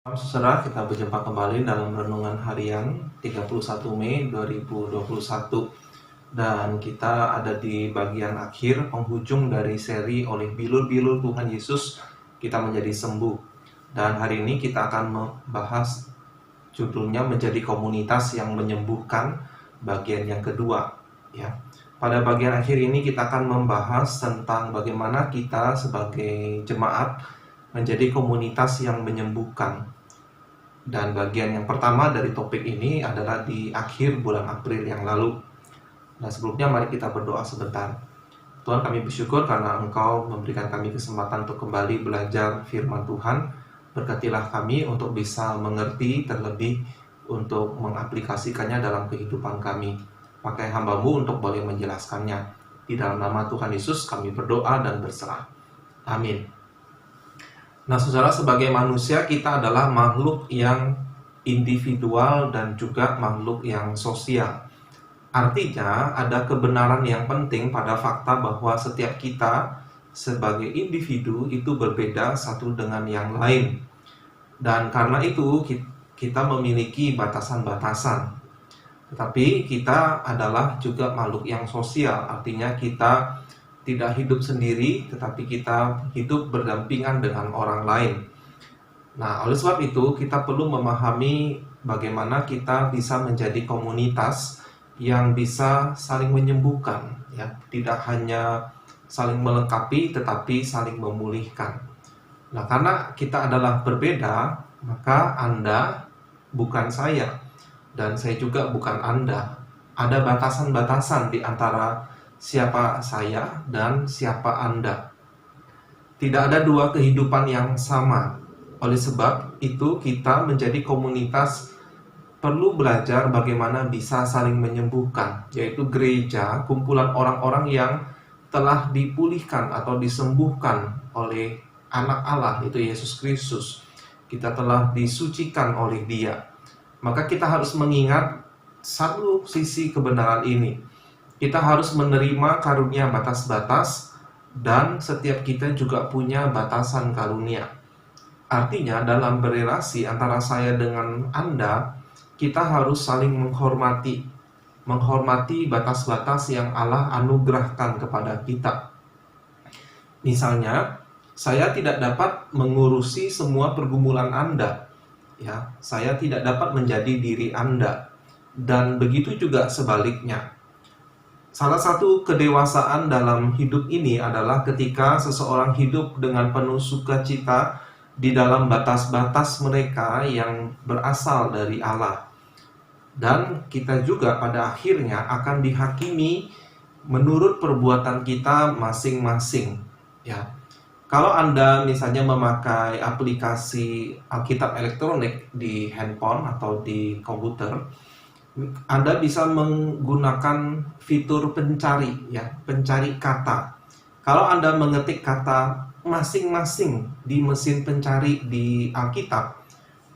Saudara, kita berjumpa kembali dalam renungan harian 31 Mei 2021. Dan kita ada di bagian akhir penghujung dari seri oleh bilur-bilur Tuhan Yesus kita menjadi sembuh. Dan hari ini kita akan membahas judulnya menjadi komunitas yang menyembuhkan, bagian yang kedua, ya. Pada bagian akhir ini kita akan membahas tentang bagaimana kita sebagai jemaat menjadi komunitas yang menyembuhkan. Dan bagian yang pertama dari topik ini adalah di akhir bulan April yang lalu. Nah, sebelumnya mari kita berdoa sebentar. Tuhan, kami bersyukur karena Engkau memberikan kami kesempatan untuk kembali belajar firman Tuhan. Berkatilah kami untuk bisa mengerti, terlebih untuk mengaplikasikannya dalam kehidupan kami. Pakai hamba-Mu untuk boleh menjelaskannya. Di dalam nama Tuhan Yesus kami berdoa dan berserah. Amin. Nah, saudara, sebagai manusia kita adalah makhluk yang individual dan juga makhluk yang sosial. Artinya ada kebenaran yang penting pada fakta bahwa setiap kita sebagai individu itu berbeda satu dengan yang lain. Dan karena itu kita memiliki batasan-batasan. Tetapi kita adalah juga makhluk yang sosial, artinya kita tidak hidup sendiri, tetapi kita hidup berdampingan dengan orang lain. Nah, oleh sebab itu kita perlu memahami bagaimana kita bisa menjadi komunitas yang bisa saling menyembuhkan, ya. Tidak hanya saling melengkapi, tetapi saling memulihkan. Nah, karena kita adalah berbeda, maka Anda bukan saya, dan saya juga bukan Anda. Ada batasan-batasan di antara siapa saya dan siapa Anda. Tidak ada dua kehidupan yang sama. Oleh sebab itu kita menjadi komunitas perlu belajar bagaimana bisa saling menyembuhkan, yaitu gereja, kumpulan orang-orang yang telah dipulihkan atau disembuhkan oleh Anak Allah, itu Yesus Kristus. Kita telah disucikan oleh Dia. Maka kita harus mengingat satu sisi kebenaran ini. Kita harus menerima karunia batas-batas, dan setiap kita juga punya batasan karunia. Artinya dalam berelasi antara saya dengan Anda, kita harus saling menghormati batas-batas yang Allah anugerahkan kepada kita. Misalnya, saya tidak dapat mengurusi semua pergumulan Anda, ya. Saya tidak dapat menjadi diri Anda, dan begitu juga sebaliknya. Salah satu kedewasaan dalam hidup ini adalah ketika seseorang hidup dengan penuh sukacita di dalam batas-batas mereka yang berasal dari Allah. Dan kita juga pada akhirnya akan dihakimi menurut perbuatan kita masing-masing, ya. Kalau Anda misalnya memakai aplikasi Alkitab elektronik di handphone atau di komputer, Anda bisa menggunakan fitur pencari, ya, pencari kata. Kalau Anda mengetik kata masing-masing di mesin pencari di Alkitab,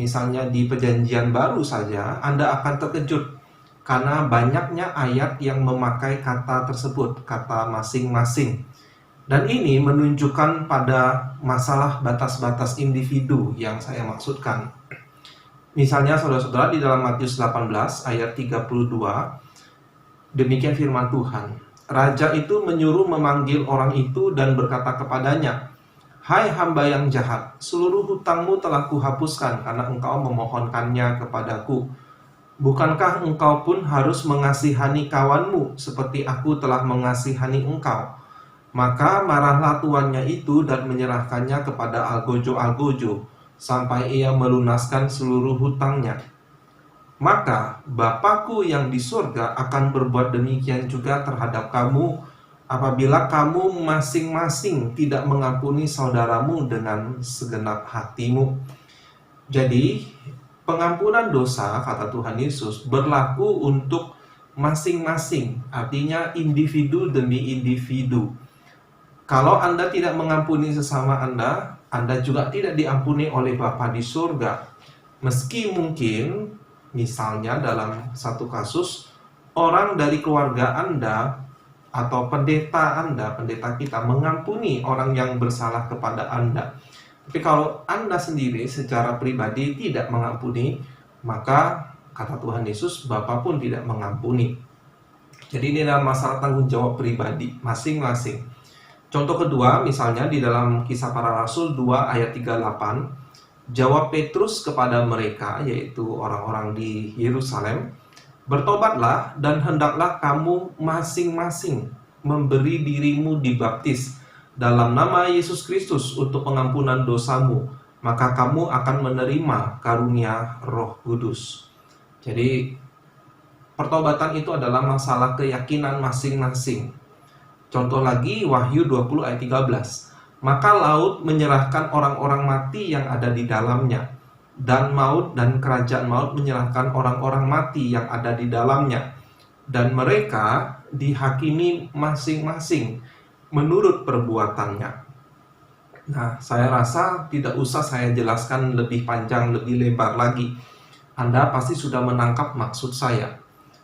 misalnya di Perjanjian Baru saja, Anda akan terkejut karena banyaknya ayat yang memakai kata tersebut, kata masing-masing. Dan ini menunjukkan pada masalah batas-batas individu yang saya maksudkan. Misalnya saudara-saudara, di dalam Matius 18 ayat 32, demikian firman Tuhan. Raja itu menyuruh memanggil orang itu dan berkata kepadanya, "Hai hamba yang jahat, seluruh hutangmu telah kuhapuskan karena engkau memohonkannya kepadaku. Bukankah engkau pun harus mengasihani kawanmu seperti aku telah mengasihani engkau?" Maka marahlah tuannya itu dan menyerahkannya kepada algojo-algojo sampai ia melunaskan seluruh hutangnya. Maka Bapakku yang di surga akan berbuat demikian juga terhadap kamu apabila kamu masing-masing tidak mengampuni saudaramu dengan segenap hatimu. Jadi pengampunan dosa, kata Tuhan Yesus, berlaku untuk masing-masing, artinya individu demi individu. Kalau Anda tidak mengampuni sesama Anda juga tidak diampuni oleh Bapa di surga. Meski mungkin, misalnya dalam satu kasus, orang dari keluarga Anda atau pendeta kita mengampuni orang yang bersalah kepada Anda. Tapi kalau Anda sendiri secara pribadi tidak mengampuni, maka kata Tuhan Yesus, Bapa pun tidak mengampuni. Jadi ini adalah masalah tanggung jawab pribadi masing-masing. Contoh kedua, misalnya di dalam Kisah Para Rasul 2 ayat 38, jawab Petrus kepada mereka, yaitu orang-orang di Yerusalem, bertobatlah dan hendaklah kamu masing-masing memberi dirimu dibaptis dalam nama Yesus Kristus untuk pengampunan dosamu, maka kamu akan menerima karunia Roh Kudus. Jadi pertobatan itu adalah masalah keyakinan masing-masing. Contoh lagi Wahyu 20 ayat 13. Maka laut menyerahkan orang-orang mati yang ada di dalamnya, dan maut dan kerajaan maut menyerahkan orang-orang mati yang ada di dalamnya, dan mereka dihakimi masing-masing menurut perbuatannya. Nah, saya rasa tidak usah saya jelaskan lebih panjang, lebih lebar lagi. Anda pasti sudah menangkap maksud saya.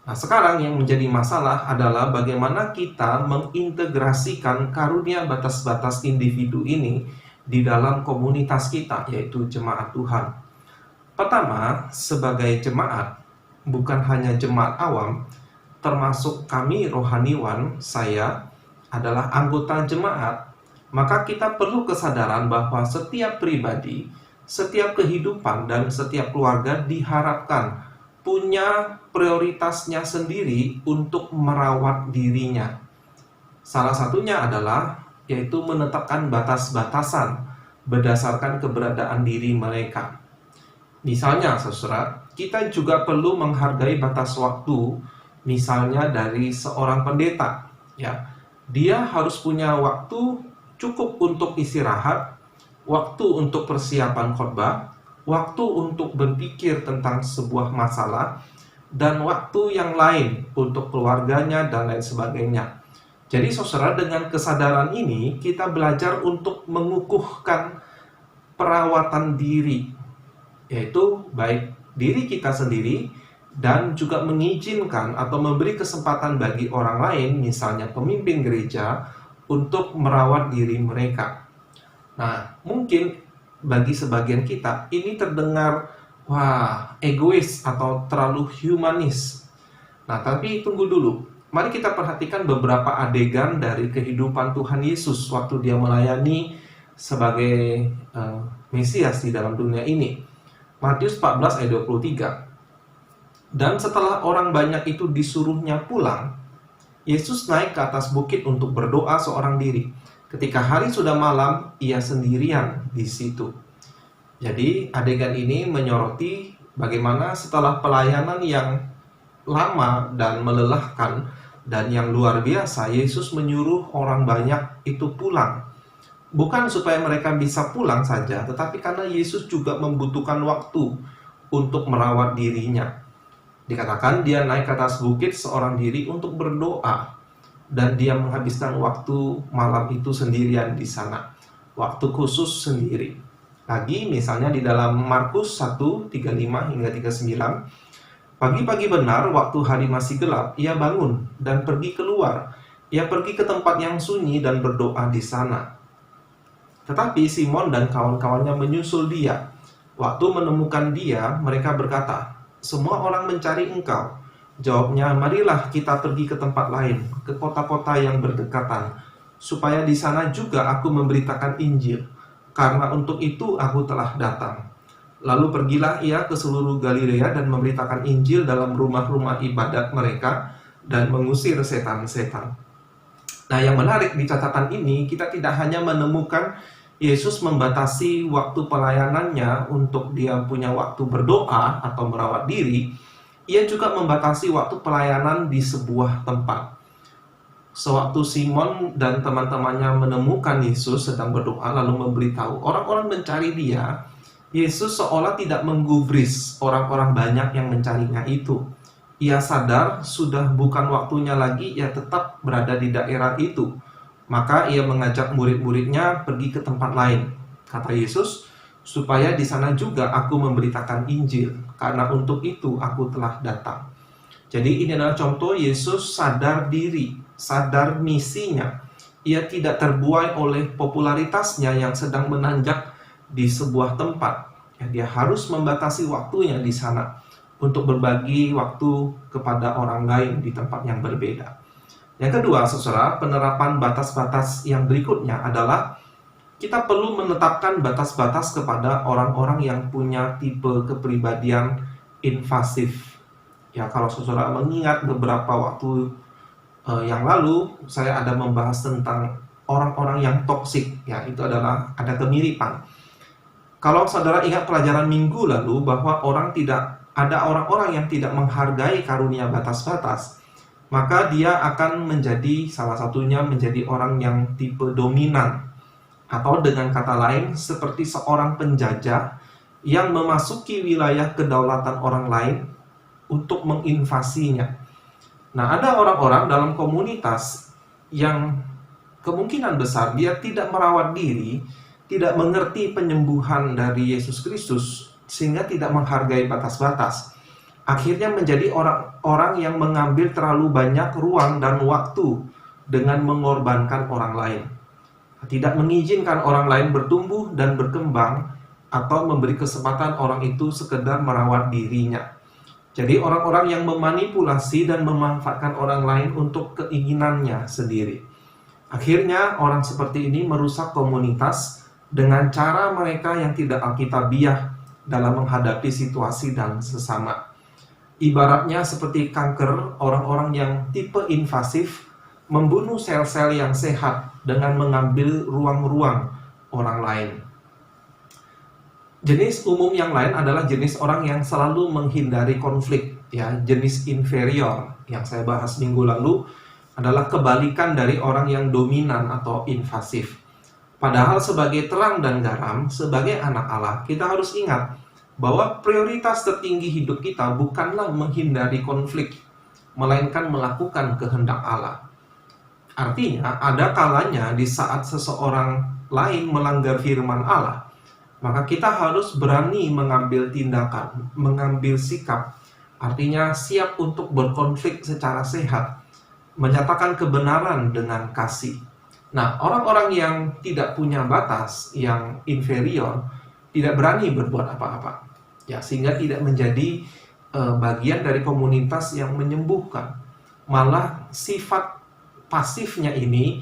Nah, sekarang yang menjadi masalah adalah bagaimana kita mengintegrasikan karunia batas-batas individu ini di dalam komunitas kita, yaitu jemaat Tuhan. Pertama, sebagai jemaat, bukan hanya jemaat awam, termasuk kami rohaniwan, saya adalah anggota jemaat, maka kita perlu kesadaran bahwa setiap pribadi, setiap kehidupan, dan setiap keluarga diharapkan punya prioritasnya sendiri untuk merawat dirinya. Salah satunya adalah yaitu menetapkan batas-batasan berdasarkan keberadaan diri mereka. Misalnya, saudara, kita juga perlu menghargai batas waktu, misalnya dari seorang pendeta. Ya, dia harus punya waktu cukup untuk istirahat, waktu untuk persiapan khotbah, waktu untuk berpikir tentang sebuah masalah, dan waktu yang lain untuk keluarganya dan lain sebagainya. Jadi saudara, dengan kesadaran ini kita belajar untuk mengukuhkan perawatan diri, yaitu baik diri kita sendiri dan juga mengizinkan atau memberi kesempatan bagi orang lain, misalnya pemimpin gereja, untuk merawat diri mereka. Nah, mungkin bagi sebagian kita ini terdengar egois atau terlalu humanis. Nah, tapi tunggu dulu. Mari kita perhatikan beberapa adegan dari kehidupan Tuhan Yesus waktu dia melayani sebagai Mesias di dalam dunia ini. Matius 14 ayat 23. Dan setelah orang banyak itu disuruhnya pulang, Yesus naik ke atas bukit untuk berdoa seorang diri. Ketika hari sudah malam, ia sendirian di situ. Jadi adegan ini menyoroti bagaimana setelah pelayanan yang lama dan melelahkan dan yang luar biasa, Yesus menyuruh orang banyak itu pulang. Bukan supaya mereka bisa pulang saja, tetapi karena Yesus juga membutuhkan waktu untuk merawat dirinya. Dikatakan dia naik ke atas bukit seorang diri untuk berdoa. Dan dia menghabiskan waktu malam itu sendirian di sana. Waktu khusus sendiri. Lagi misalnya di dalam Markus 1, 35 hingga 39. Pagi-pagi benar waktu hari masih gelap, ia bangun dan pergi keluar. Ia pergi ke tempat yang sunyi dan berdoa di sana. Tetapi Simon dan kawan-kawannya menyusul dia. Waktu menemukan dia, mereka berkata, "Semua orang mencari engkau." Jawabnya, "Marilah kita pergi ke tempat lain, ke kota-kota yang berdekatan, supaya di sana juga aku memberitakan Injil, karena untuk itu aku telah datang." Lalu pergilah ia ke seluruh Galilea dan memberitakan Injil dalam rumah-rumah ibadat mereka dan mengusir setan-setan. Nah, yang menarik di catatan ini, kita tidak hanya menemukan Yesus membatasi waktu pelayanannya untuk dia punya waktu berdoa atau merawat diri. Ia juga membatasi waktu pelayanan di sebuah tempat. Sewaktu Simon dan teman-temannya menemukan Yesus sedang berdoa lalu memberitahu orang-orang mencari dia, Yesus seolah tidak menggubris orang-orang banyak yang mencarinya itu. Ia sadar sudah bukan waktunya lagi ia tetap berada di daerah itu. Maka ia mengajak murid-muridnya pergi ke tempat lain. Kata Yesus, supaya di sana juga aku memberitakan Injil, karena untuk itu aku telah datang. Jadi ini adalah contoh Yesus sadar diri, sadar misinya. Ia tidak terbuai oleh popularitasnya yang sedang menanjak di sebuah tempat. Ya, dia harus membatasi waktunya di sana untuk berbagi waktu kepada orang lain di tempat yang berbeda. Yang kedua, saudara, penerapan batas-batas yang berikutnya adalah kita perlu menetapkan batas-batas kepada orang-orang yang punya tipe kepribadian invasif. Ya, kalau saudara mengingat beberapa waktu yang lalu, saya ada membahas tentang orang-orang yang toksik. Ya, itu adalah ada kemiripan. Kalau saudara ingat pelajaran minggu lalu bahwa ada orang-orang yang tidak menghargai karunia batas-batas, maka dia akan menjadi salah satunya menjadi orang yang tipe dominan, atau dengan kata lain seperti seorang penjajah yang memasuki wilayah kedaulatan orang lain untuk menginvasinya. Nah, ada orang-orang dalam komunitas yang kemungkinan besar dia tidak merawat diri, tidak mengerti penyembuhan dari Yesus Kristus, sehingga tidak menghargai batas-batas. Akhirnya menjadi orang-orang yang mengambil terlalu banyak ruang dan waktu dengan mengorbankan orang lain. Tidak mengizinkan orang lain bertumbuh dan berkembang, atau memberi kesempatan orang itu sekedar merawat dirinya. Jadi orang-orang yang memanipulasi dan memanfaatkan orang lain untuk keinginannya sendiri. Akhirnya orang seperti ini merusak komunitas dengan cara mereka yang tidak alkitabiah dalam menghadapi situasi dan sesama. Ibaratnya seperti kanker, orang-orang yang tipe invasif membunuh sel-sel yang sehat dengan mengambil ruang-ruang orang lain. Jenis umum yang lain adalah jenis orang yang selalu menghindari konflik, ya, jenis inferior yang saya bahas minggu lalu adalah kebalikan dari orang yang dominan atau invasif. Padahal sebagai terang dan garam, sebagai anak Allah, kita harus ingat bahwa prioritas tertinggi hidup kita bukanlah menghindari konflik, melainkan melakukan kehendak Allah. Artinya, ada kalanya di saat seseorang lain melanggar firman Allah, maka kita harus berani mengambil tindakan, mengambil sikap. Artinya siap untuk berkonflik secara sehat, menyatakan kebenaran dengan kasih. Nah, orang-orang yang tidak punya batas, yang inferior, tidak berani berbuat apa-apa, ya, sehingga tidak menjadi bagian dari komunitas yang menyembuhkan. Malah sifat pasifnya ini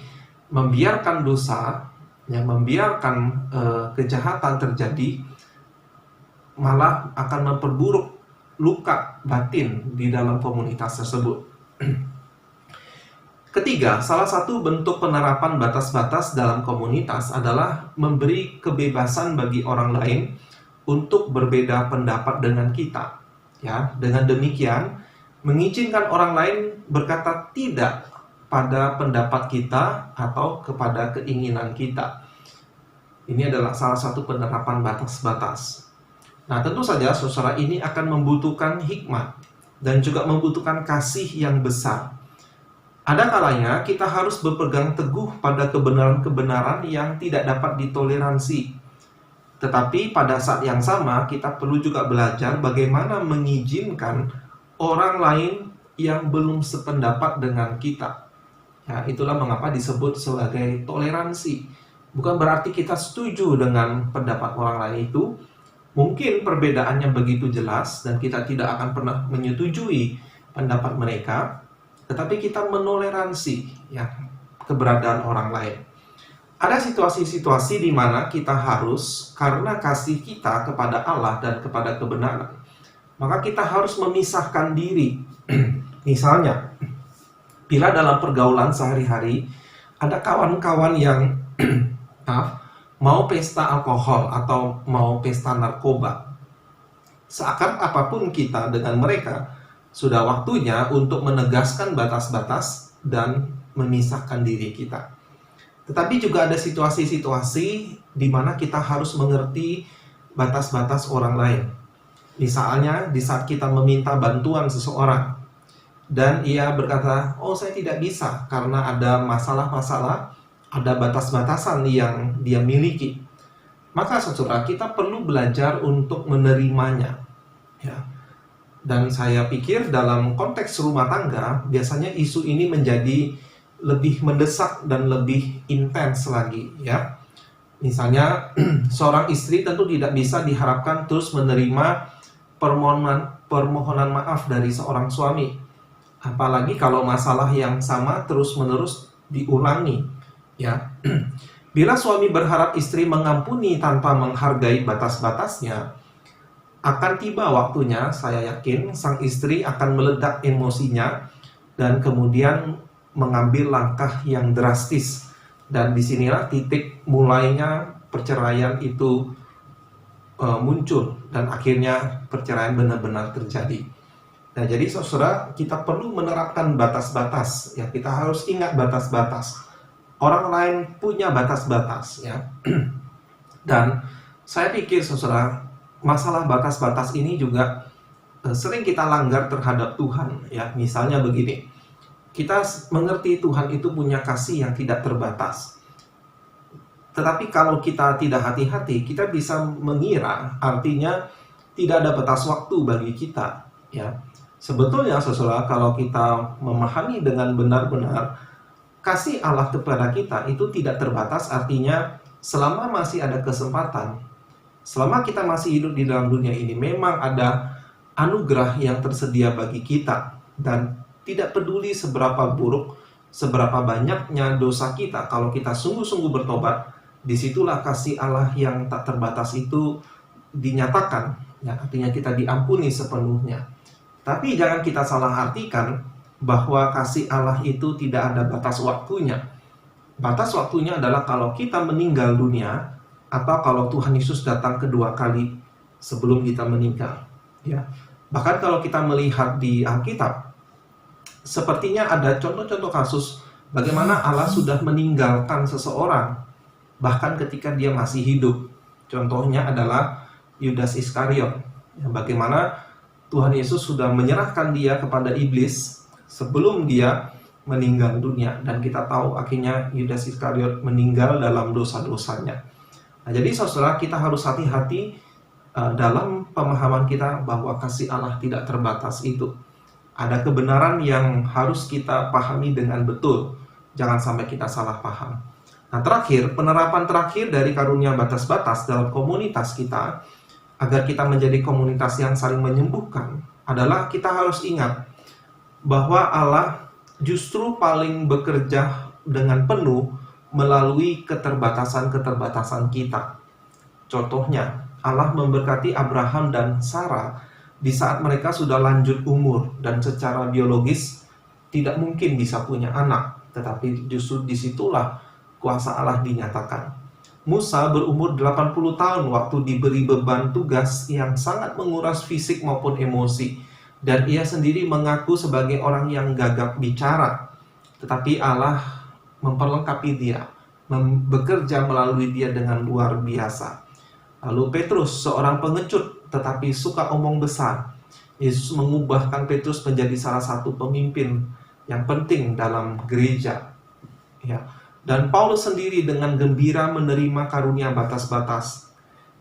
membiarkan dosa, yang membiarkan kejahatan terjadi, malah akan memperburuk luka batin di dalam komunitas tersebut. Ketiga, salah satu bentuk penerapan batas-batas dalam komunitas adalah memberi kebebasan bagi orang lain untuk berbeda pendapat dengan kita. Ya, dengan demikian mengizinkan orang lain berkata tidak pada pendapat kita atau kepada keinginan kita. Ini adalah salah satu penerapan batas-batas. Nah, tentu saja saudara, ini akan membutuhkan hikmat dan juga membutuhkan kasih yang besar. Ada kalanya kita harus berpegang teguh pada kebenaran-kebenaran yang tidak dapat ditoleransi. Tetapi pada saat yang sama kita perlu juga belajar bagaimana mengizinkan orang lain yang belum sependapat dengan kita. Ya, itulah mengapa disebut sebagai toleransi. Bukan berarti kita setuju dengan pendapat orang lain itu. Mungkin perbedaannya begitu jelas dan kita tidak akan pernah menyetujui pendapat mereka, tetapi kita menoleransi, ya, keberadaan orang lain. Ada situasi-situasi di mana kita harus, karena kasih kita kepada Allah dan kepada kebenaran, maka kita harus memisahkan diri. Misalnya, bila dalam pergaulan sehari-hari ada kawan-kawan yang mau pesta alkohol atau mau pesta narkoba, seakan apapun kita dengan mereka, sudah waktunya untuk menegaskan batas-batas dan memisahkan diri kita. Tetapi juga ada situasi-situasi di mana kita harus mengerti batas-batas orang lain. Misalnya di saat kita meminta bantuan seseorang dan ia berkata, "Oh, saya tidak bisa karena ada masalah-masalah, ada batas-batasan yang dia miliki." Maka saudara, kita perlu belajar untuk menerimanya, ya. Dan saya pikir dalam konteks rumah tangga, biasanya isu ini menjadi lebih mendesak dan lebih intens lagi, ya. Misalnya, seorang istri tentu tidak bisa diharapkan terus menerima permohonan maaf dari seorang suami. Apalagi kalau masalah yang sama terus-menerus diulangi, ya. Bila suami berharap istri mengampuni tanpa menghargai batas-batasnya, akan tiba waktunya, saya yakin, sang istri akan meledak emosinya dan kemudian mengambil langkah yang drastis. Dan disinilah titik mulainya perceraian itu muncul, dan akhirnya perceraian benar-benar terjadi. Nah, jadi saudara, kita perlu menerapkan batas-batas, ya. Kita harus ingat batas-batas. Orang lain punya batas-batas, ya. Dan saya pikir saudara, masalah batas-batas ini juga sering kita langgar terhadap Tuhan, ya. Misalnya begini, kita mengerti Tuhan itu punya kasih yang tidak terbatas. Tetapi kalau kita tidak hati-hati, kita bisa mengira artinya tidak ada batas waktu bagi kita, ya. Sebetulnya saudara, kalau kita memahami dengan benar-benar kasih Allah kepada kita itu tidak terbatas, artinya selama masih ada kesempatan, selama kita masih hidup di dalam dunia ini, memang ada anugerah yang tersedia bagi kita. Dan tidak peduli seberapa buruk, seberapa banyaknya dosa kita, kalau kita sungguh-sungguh bertobat, disitulah kasih Allah yang tak terbatas itu dinyatakan, ya, artinya kita diampuni sepenuhnya. Tapi jangan kita salah artikan bahwa kasih Allah itu tidak ada batas waktunya. Batas waktunya adalah kalau kita meninggal dunia, atau kalau Tuhan Yesus datang kedua kali sebelum kita meninggal, ya. Bahkan kalau kita melihat di Alkitab, sepertinya ada contoh-contoh kasus bagaimana Allah sudah meninggalkan seseorang bahkan ketika dia masih hidup. Contohnya adalah Yudas Iskariot, ya, bagaimana Tuhan Yesus sudah menyerahkan dia kepada iblis sebelum dia meninggal dunia. Dan kita tahu akhirnya Yudas Iskariot meninggal dalam dosa-dosanya. Nah, jadi saudara, kita harus hati-hati dalam pemahaman kita bahwa kasih Allah tidak terbatas itu. Ada kebenaran yang harus kita pahami dengan betul. Jangan sampai kita salah paham. Nah, terakhir, penerapan terakhir dari karunia batas-batas dalam komunitas kita, agar kita menjadi komunitas yang saling menyembuhkan, adalah kita harus ingat bahwa Allah justru paling bekerja dengan penuh melalui keterbatasan-keterbatasan kita. Contohnya, Allah memberkati Abraham dan Sarah di saat mereka sudah lanjut umur dan secara biologis tidak mungkin bisa punya anak. Tetapi justru disitulah kuasa Allah dinyatakan. Musa berumur 80 tahun waktu diberi beban tugas yang sangat menguras fisik maupun emosi. Dan ia sendiri mengaku sebagai orang yang gagap bicara. Tetapi Allah memperlengkapi dia, bekerja melalui dia dengan luar biasa. Lalu Petrus, seorang pengecut tetapi suka omong besar. Yesus mengubahkan Petrus menjadi salah satu pemimpin yang penting dalam gereja, ya. Dan Paulus sendiri dengan gembira menerima karunia batas-batas.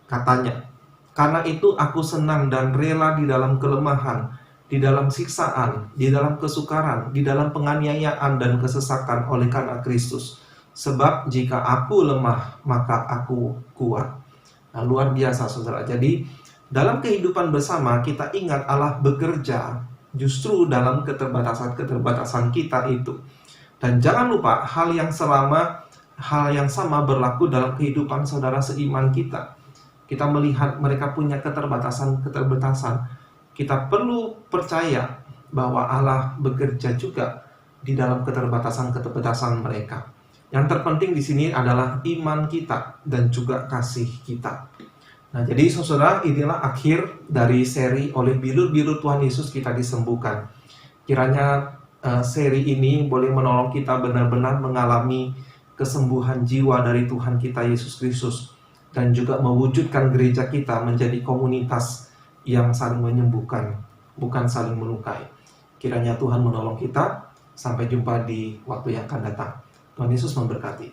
Katanya, karena itu aku senang dan rela di dalam kelemahan, di dalam siksaan, di dalam kesukaran, di dalam penganiayaan dan kesesakan oleh karena Kristus. Sebab jika aku lemah, maka aku kuat. Nah, luar biasa saudara. Jadi dalam kehidupan bersama kita ingat Allah bekerja justru dalam keterbatasan-keterbatasan kita itu. Dan jangan lupa hal yang sama berlaku dalam kehidupan saudara seiman kita. Kita melihat mereka punya keterbatasan-keterbatasan. Kita perlu percaya bahwa Allah bekerja juga di dalam keterbatasan-keterbatasan mereka. Yang terpenting di sini adalah iman kita dan juga kasih kita. Nah, jadi saudara, inilah akhir dari seri oleh bilur-bilur Tuhan Yesus kita disembuhkan. Kiranya seri ini boleh menolong kita benar-benar mengalami kesembuhan jiwa dari Tuhan kita Yesus Kristus, dan juga mewujudkan gereja kita menjadi komunitas yang saling menyembuhkan, bukan saling melukai. Kiranya Tuhan menolong kita. Sampai jumpa di waktu yang akan datang. Tuhan Yesus memberkati.